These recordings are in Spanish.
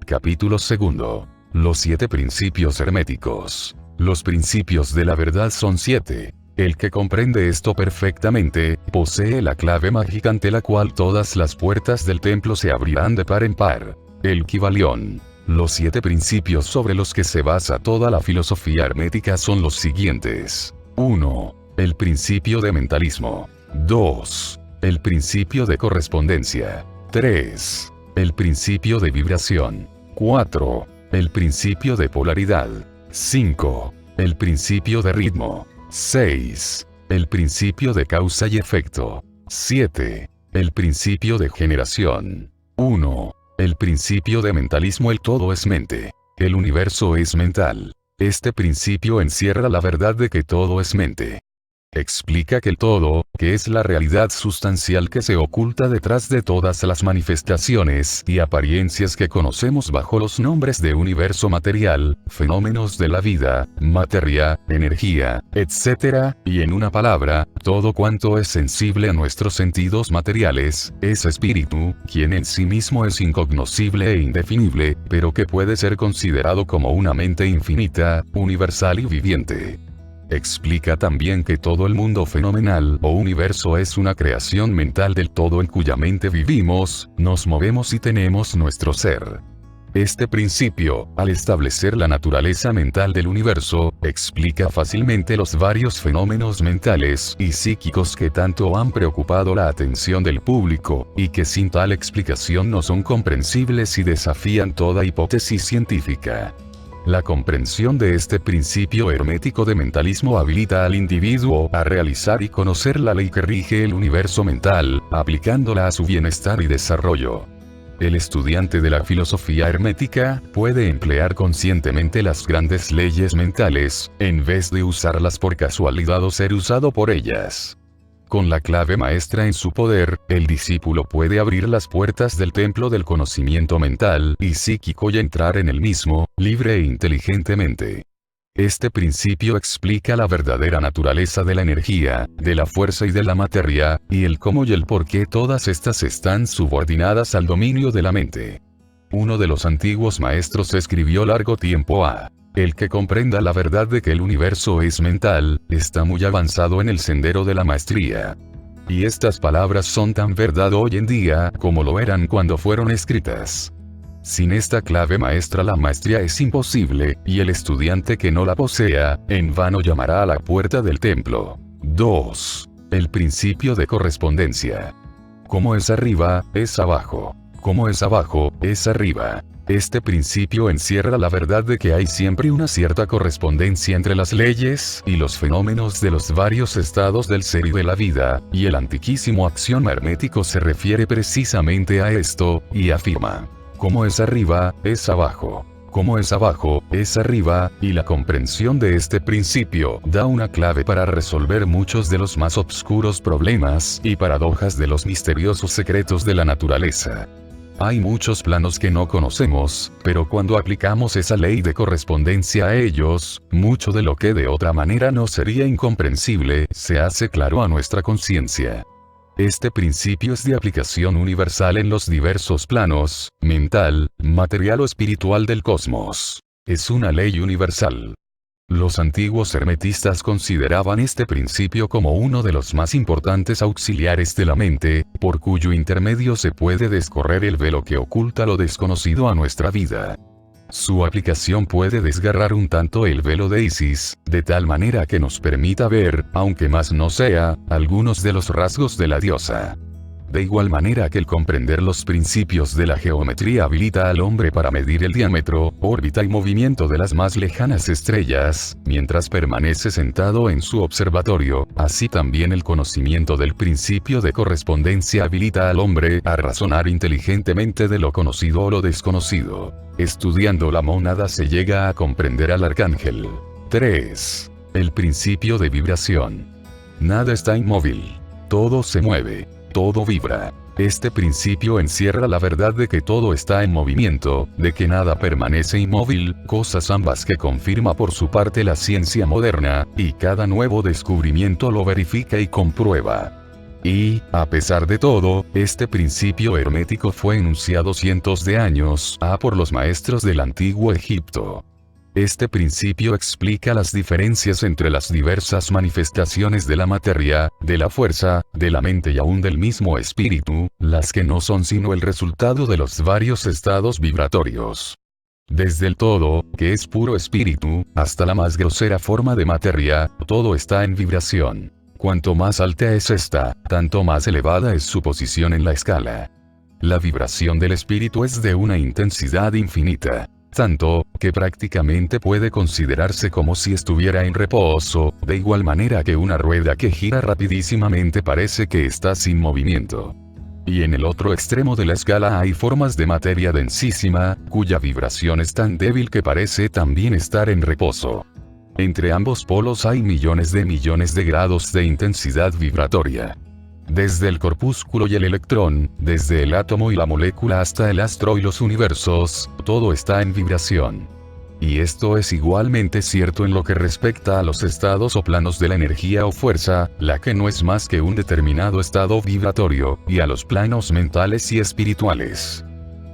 capítulo 2. Los 7 principios herméticos. Los principios de la verdad son 7. El que comprende esto perfectamente, posee la clave mágica ante la cual todas las puertas del templo se abrirán de par en par. El Kybalión. Los 7 principios sobre los que se basa toda la filosofía hermética son los siguientes. 1. El principio de mentalismo. 2. El principio de correspondencia. 3. El principio de vibración. 4. El principio de polaridad. 5. El principio de ritmo. 6. El principio de causa y efecto. 7. El principio de generación. 1. El principio de mentalismo. El todo es mente. El universo es mental. Este principio encierra la verdad de que todo es mente. Explica que el todo, que es la realidad sustancial que se oculta detrás de todas las manifestaciones y apariencias que conocemos bajo los nombres de universo material, fenómenos de la vida, materia, energía, etc., y en una palabra, todo cuanto es sensible a nuestros sentidos materiales, es espíritu, quien en sí mismo es incognoscible e indefinible, pero que puede ser considerado como una mente infinita, universal y viviente. Explica también que todo el mundo fenomenal o universo es una creación mental del todo en cuya mente vivimos, nos movemos y tenemos nuestro ser. Este principio, al establecer la naturaleza mental del universo, explica fácilmente los varios fenómenos mentales y psíquicos que tanto han preocupado la atención del público, y que sin tal explicación no son comprensibles y desafían toda hipótesis científica. La comprensión de este principio hermético de mentalismo habilita al individuo a realizar y conocer la ley que rige el universo mental, aplicándola a su bienestar y desarrollo. El estudiante de la filosofía hermética puede emplear conscientemente las grandes leyes mentales, en vez de usarlas por casualidad o ser usado por ellas. Con la clave maestra en su poder, el discípulo puede abrir las puertas del templo del conocimiento mental y psíquico y entrar en el mismo, libre e inteligentemente. Este principio explica la verdadera naturaleza de la energía, de la fuerza y de la materia, y el cómo y el por qué todas estas están subordinadas al dominio de la mente. Uno de los antiguos maestros escribió largo tiempo a el que comprenda la verdad de que el universo es mental, está muy avanzado en el sendero de la maestría. Y estas palabras son tan verdad hoy en día como lo eran cuando fueron escritas. Sin esta clave maestra la maestría es imposible, y el estudiante que no la posea, en vano llamará a la puerta del templo. 2. El principio de correspondencia. Como es arriba, es abajo. Como es abajo, es arriba. Este principio encierra la verdad de que hay siempre una cierta correspondencia entre las leyes y los fenómenos de los varios estados del ser y de la vida, y el antiquísimo axioma hermético se refiere precisamente a esto, y afirma: como es arriba, es abajo. Como es abajo, es arriba, y la comprensión de este principio da una clave para resolver muchos de los más obscuros problemas y paradojas de los misteriosos secretos de la naturaleza. Hay muchos planos que no conocemos, pero cuando aplicamos esa ley de correspondencia a ellos, mucho de lo que de otra manera no sería incomprensible, se hace claro a nuestra conciencia. Este principio es de aplicación universal en los diversos planos, mental, material o espiritual del cosmos. Es una ley universal. Los antiguos hermetistas consideraban este principio como uno de los más importantes auxiliares de la mente, por cuyo intermedio se puede descorrer el velo que oculta lo desconocido a nuestra vida. Su aplicación puede desgarrar un tanto el velo de Isis, de tal manera que nos permita ver, aunque más no sea, algunos de los rasgos de la diosa. De igual manera que el comprender los principios de la geometría habilita al hombre para medir el diámetro, órbita y movimiento de las más lejanas estrellas, mientras permanece sentado en su observatorio, así también el conocimiento del principio de correspondencia habilita al hombre a razonar inteligentemente de lo conocido o lo desconocido. Estudiando la mónada se llega a comprender al arcángel. 3. El principio de vibración. Nada está inmóvil. Todo se mueve. Todo vibra. Este principio encierra la verdad de que todo está en movimiento, de que nada permanece inmóvil, cosas ambas que confirma por su parte la ciencia moderna, y cada nuevo descubrimiento lo verifica y comprueba. Y, a pesar de todo, este principio hermético fue enunciado cientos de años por los maestros del antiguo Egipto. Este principio explica las diferencias entre las diversas manifestaciones de la materia, de la fuerza, de la mente y aún del mismo espíritu, las que no son sino el resultado de los varios estados vibratorios. Desde el todo, que es puro espíritu, hasta la más grosera forma de materia, todo está en vibración. Cuanto más alta es esta, tanto más elevada es su posición en la escala. La vibración del espíritu es de una intensidad infinita. Tanto, que prácticamente puede considerarse como si estuviera en reposo, de igual manera que una rueda que gira rapidísimamente parece que está sin movimiento. Y en el otro extremo de la escala hay formas de materia densísima, cuya vibración es tan débil que parece también estar en reposo. Entre ambos polos hay millones de grados de intensidad vibratoria. Desde el corpúsculo y el electrón, desde el átomo y la molécula hasta el astro y los universos, todo está en vibración. Y esto es igualmente cierto en lo que respecta a los estados o planos de la energía o fuerza, la que no es más que un determinado estado vibratorio, y a los planos mentales y espirituales.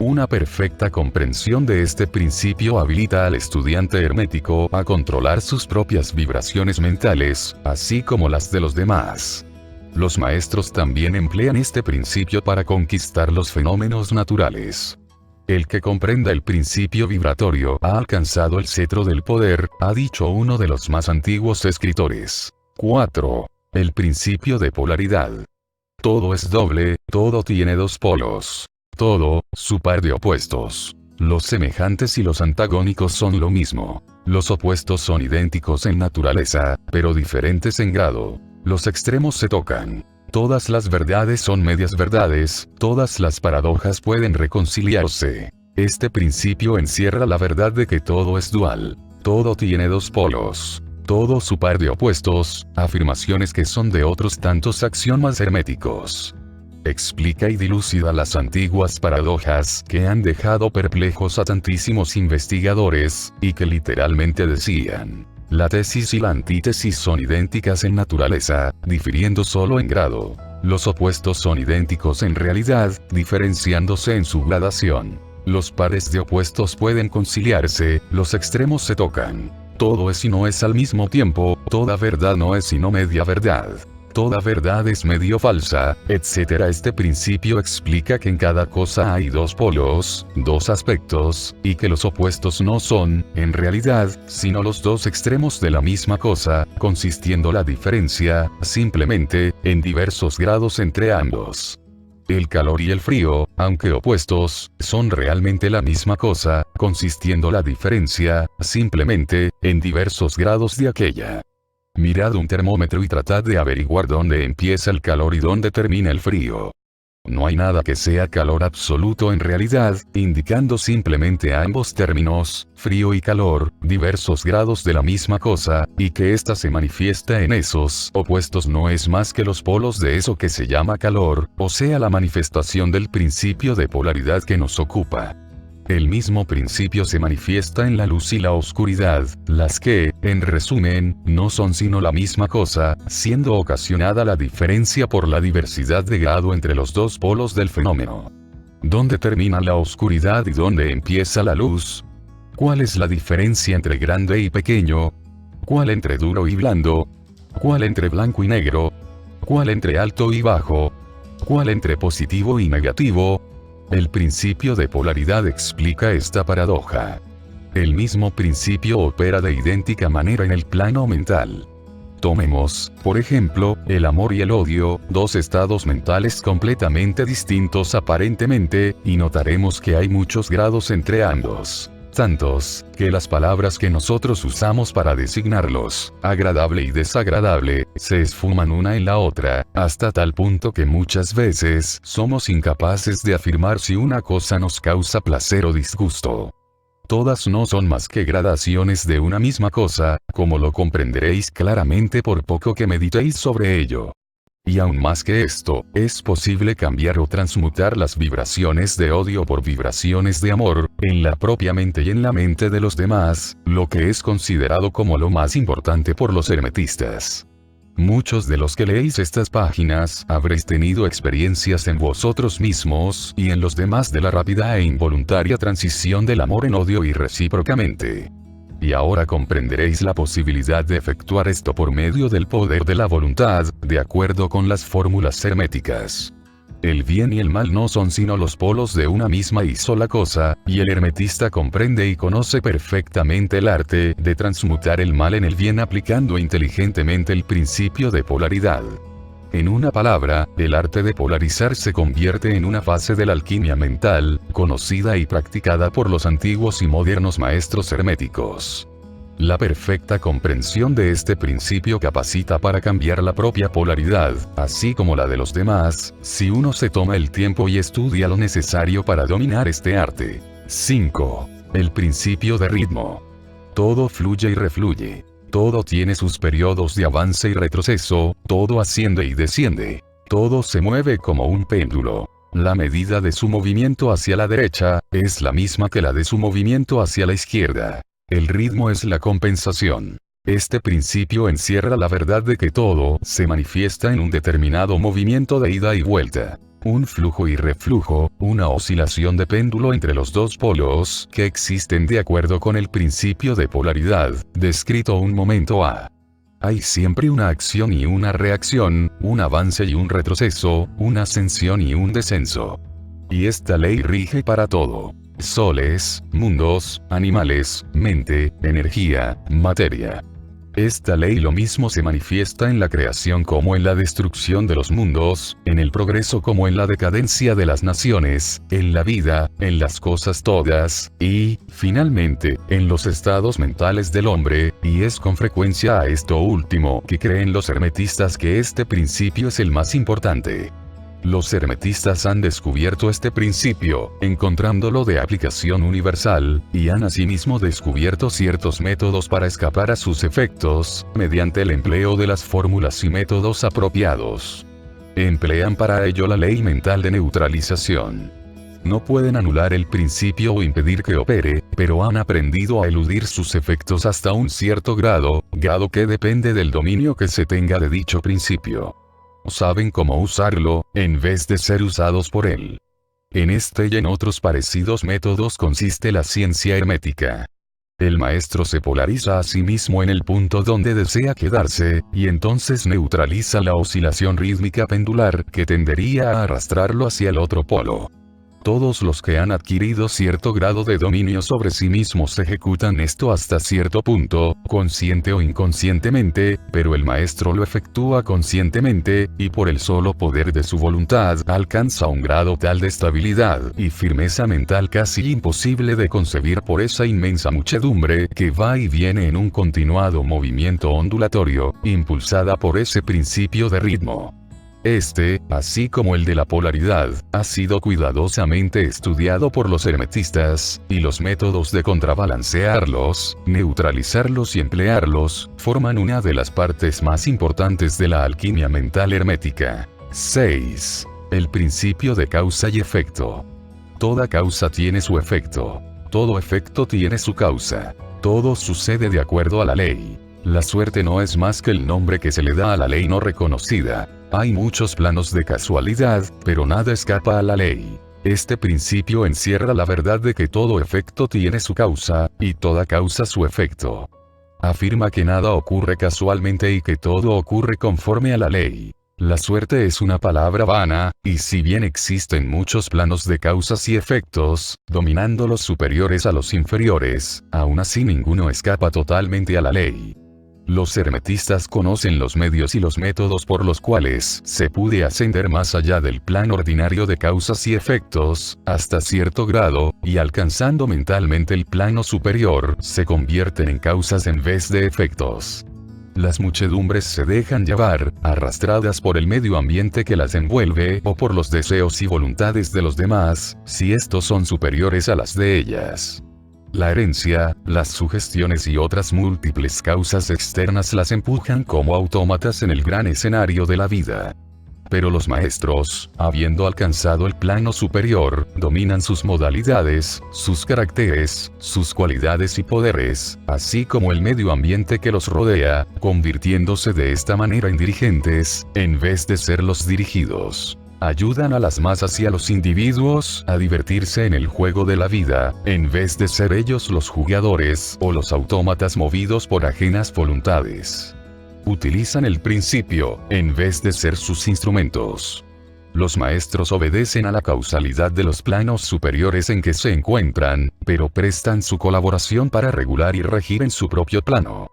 Una perfecta comprensión de este principio habilita al estudiante hermético a controlar sus propias vibraciones mentales, así como las de los demás. Los maestros también emplean este principio para conquistar los fenómenos naturales. El que comprenda el principio vibratorio ha alcanzado el cetro del poder, ha dicho uno de los más antiguos escritores. 4. El principio de polaridad. Todo es doble, todo tiene dos polos. Todo, su par de opuestos. Los semejantes y los antagónicos son lo mismo. Los opuestos son idénticos en naturaleza, pero diferentes en grado. Los extremos se tocan. Todas las verdades son medias verdades, todas las paradojas pueden reconciliarse. Este principio encierra la verdad de que todo es dual. Todo tiene dos polos. Todo su par de opuestos, afirmaciones que son de otros tantos axiomas herméticos. Explica y dilucida las antiguas paradojas que han dejado perplejos a tantísimos investigadores, y que literalmente decían: la tesis y la antítesis son idénticas en naturaleza, difiriendo solo en grado. Los opuestos son idénticos en realidad, diferenciándose en su gradación. Los pares de opuestos pueden conciliarse, los extremos se tocan. Todo es y no es al mismo tiempo, toda verdad no es sino media verdad. Toda verdad es medio falsa, etc. Este principio explica que en cada cosa hay dos polos, dos aspectos, y que los opuestos no son, en realidad, sino los dos extremos de la misma cosa, consistiendo la diferencia, simplemente, en diversos grados entre ambos. El calor y el frío, aunque opuestos, son realmente la misma cosa, consistiendo la diferencia, simplemente, en diversos grados de aquella. Mirad un termómetro y tratad de averiguar dónde empieza el calor y dónde termina el frío. No hay nada que sea calor absoluto en realidad, indicando simplemente ambos términos, frío y calor, diversos grados de la misma cosa, y que ésta se manifiesta en esos opuestos no es más que los polos de eso que se llama calor, o sea la manifestación del principio de polaridad que nos ocupa. El mismo principio se manifiesta en la luz y la oscuridad, las que, en resumen, no son sino la misma cosa, siendo ocasionada la diferencia por la diversidad de grado entre los dos polos del fenómeno. ¿Dónde termina la oscuridad y dónde empieza la luz? ¿Cuál es la diferencia entre grande y pequeño? ¿Cuál entre duro y blando? ¿Cuál entre blanco y negro? ¿Cuál entre alto y bajo? ¿Cuál entre positivo y negativo? El principio de polaridad explica esta paradoja. El mismo principio opera de idéntica manera en el plano mental. Tomemos, por ejemplo, el amor y el odio, dos estados mentales completamente distintos aparentemente, y notaremos que hay muchos grados entre ambos. Tantos, que las palabras que nosotros usamos para designarlos, agradable y desagradable, se esfuman una en la otra, hasta tal punto que muchas veces somos incapaces de afirmar si una cosa nos causa placer o disgusto. Todas no son más que gradaciones de una misma cosa, como lo comprenderéis claramente por poco que meditéis sobre ello. Y aún más que esto, es posible cambiar o transmutar las vibraciones de odio por vibraciones de amor, en la propia mente y en la mente de los demás, lo que es considerado como lo más importante por los hermetistas. Muchos de los que leéis estas páginas habréis tenido experiencias en vosotros mismos y en los demás de la rápida e involuntaria transición del amor en odio y recíprocamente. Y ahora comprenderéis la posibilidad de efectuar esto por medio del poder de la voluntad, de acuerdo con las fórmulas herméticas. El bien y el mal no son sino los polos de una misma y sola cosa, y el hermetista comprende y conoce perfectamente el arte de transmutar el mal en el bien aplicando inteligentemente el principio de polaridad. En una palabra, el arte de polarizar se convierte en una fase de la alquimia mental, conocida y practicada por los antiguos y modernos maestros herméticos. La perfecta comprensión de este principio capacita para cambiar la propia polaridad, así como la de los demás, si uno se toma el tiempo y estudia lo necesario para dominar este arte. 5. El principio de ritmo. Todo fluye y refluye. Todo tiene sus periodos de avance y retroceso, todo asciende y desciende. Todo se mueve como un péndulo. La medida de su movimiento hacia la derecha, es la misma que la de su movimiento hacia la izquierda. El ritmo es la compensación. Este principio encierra la verdad de que todo se manifiesta en un determinado movimiento de ida y vuelta. Un flujo y reflujo, una oscilación de péndulo entre los dos polos que existen de acuerdo con el principio de polaridad, descrito un momento a. Hay siempre una acción y una reacción, un avance y un retroceso, una ascensión y un descenso. Y esta ley rige para todo. Soles, mundos, animales, mente, energía, materia. Esta ley lo mismo se manifiesta en la creación como en la destrucción de los mundos, en el progreso como en la decadencia de las naciones, en la vida, en las cosas todas, y, finalmente, en los estados mentales del hombre, y es con frecuencia a esto último que creen los hermetistas que este principio es el más importante. Los hermetistas han descubierto este principio, encontrándolo de aplicación universal, y han asimismo descubierto ciertos métodos para escapar a sus efectos, mediante el empleo de las fórmulas y métodos apropiados. Emplean para ello la ley mental de neutralización. No pueden anular el principio o impedir que opere, pero han aprendido a eludir sus efectos hasta un cierto grado que depende del dominio que se tenga de dicho principio. Saben cómo usarlo, en vez de ser usados por él. En este y en otros parecidos métodos consiste la ciencia hermética. El maestro se polariza a sí mismo en el punto donde desea quedarse, y entonces neutraliza la oscilación rítmica pendular que tendería a arrastrarlo hacia el otro polo. Todos los que han adquirido cierto grado de dominio sobre sí mismos ejecutan esto hasta cierto punto, consciente o inconscientemente, pero el maestro lo efectúa conscientemente, y por el solo poder de su voluntad alcanza un grado tal de estabilidad y firmeza mental casi imposible de concebir por esa inmensa muchedumbre que va y viene en un continuado movimiento ondulatorio, impulsada por ese principio de ritmo. Este, así como el de la polaridad, ha sido cuidadosamente estudiado por los hermetistas, y los métodos de contrabalancearlos, neutralizarlos y emplearlos, forman una de las partes más importantes de la alquimia mental hermética. 6. El principio de causa y efecto. Toda causa tiene su efecto. Todo efecto tiene su causa. Todo sucede de acuerdo a la ley. La suerte no es más que el nombre que se le da a la ley no reconocida. Hay muchos planos de casualidad, pero nada escapa a la ley. Este principio encierra la verdad de que todo efecto tiene su causa, y toda causa su efecto. Afirma que nada ocurre casualmente y que todo ocurre conforme a la ley. La suerte es una palabra vana, y si bien existen muchos planos de causas y efectos, dominando los superiores a los inferiores, aún así ninguno escapa totalmente a la ley. Los hermetistas conocen los medios y los métodos por los cuales se puede ascender más allá del plano ordinario de causas y efectos, hasta cierto grado, y alcanzando mentalmente el plano superior, se convierten en causas en vez de efectos. Las muchedumbres se dejan llevar, arrastradas por el medio ambiente que las envuelve o por los deseos y voluntades de los demás, si estos son superiores a las de ellas. La herencia, las sugestiones y otras múltiples causas externas las empujan como autómatas en el gran escenario de la vida. Pero los maestros, habiendo alcanzado el plano superior, dominan sus modalidades, sus caracteres, sus cualidades y poderes, así como el medio ambiente que los rodea, convirtiéndose de esta manera en dirigentes, en vez de ser los dirigidos. Ayudan a las masas y a los individuos a divertirse en el juego de la vida, en vez de ser ellos los jugadores o los autómatas movidos por ajenas voluntades. Utilizan el principio, en vez de ser sus instrumentos. Los maestros obedecen a la causalidad de los planos superiores en que se encuentran, pero prestan su colaboración para regular y regir en su propio plano.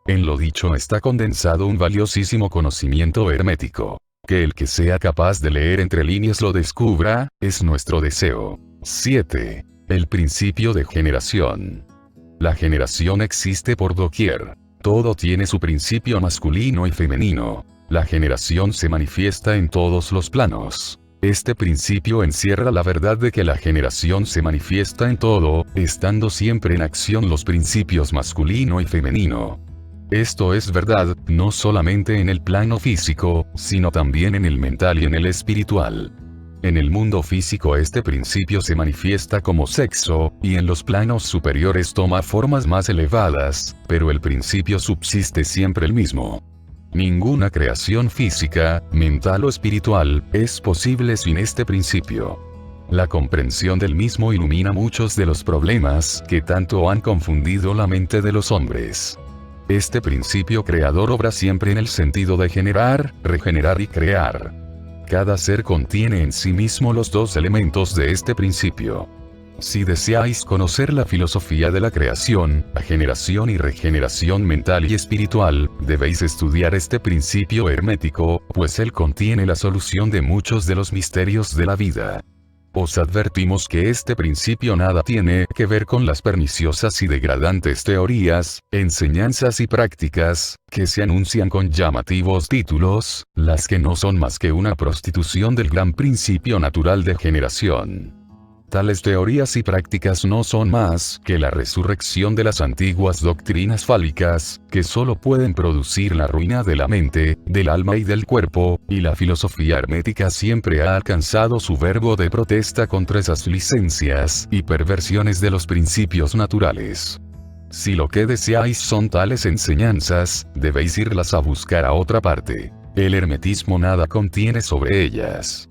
En lo dicho está condensado un valiosísimo conocimiento hermético. Que el que sea capaz de leer entre líneas lo descubra, es nuestro deseo. 7. El principio de generación. La generación existe por doquier. Todo tiene su principio masculino y femenino. La generación se manifiesta en todos los planos. Este principio encierra la verdad de que la generación se manifiesta en todo, estando siempre en acción los principios masculino y femenino. Esto es verdad, no solamente en el plano físico, sino también en el mental y en el espiritual. En el mundo físico este principio se manifiesta como sexo, y en los planos superiores toma formas más elevadas, pero el principio subsiste siempre el mismo. Ninguna creación física, mental o espiritual, es posible sin este principio. La comprensión del mismo ilumina muchos de los problemas que tanto han confundido la mente de los hombres. Este principio creador obra siempre en el sentido de generar, regenerar y crear. Cada ser contiene en sí mismo los dos elementos de este principio. Si deseáis conocer la filosofía de la creación, la generación y regeneración mental y espiritual, debéis estudiar este principio hermético, pues él contiene la solución de muchos de los misterios de la vida. Os advertimos que este principio nada tiene que ver con las perniciosas y degradantes teorías, enseñanzas y prácticas, que se anuncian con llamativos títulos, las que no son más que una prostitución del gran principio natural de generación. Tales teorías y prácticas no son más que la resurrección de las antiguas doctrinas fálicas, que solo pueden producir la ruina de la mente, del alma y del cuerpo, y la filosofía hermética siempre ha alcanzado su verbo de protesta contra esas licencias y perversiones de los principios naturales. Si lo que deseáis son tales enseñanzas, debéis irlas a buscar a otra parte. El hermetismo nada contiene sobre ellas.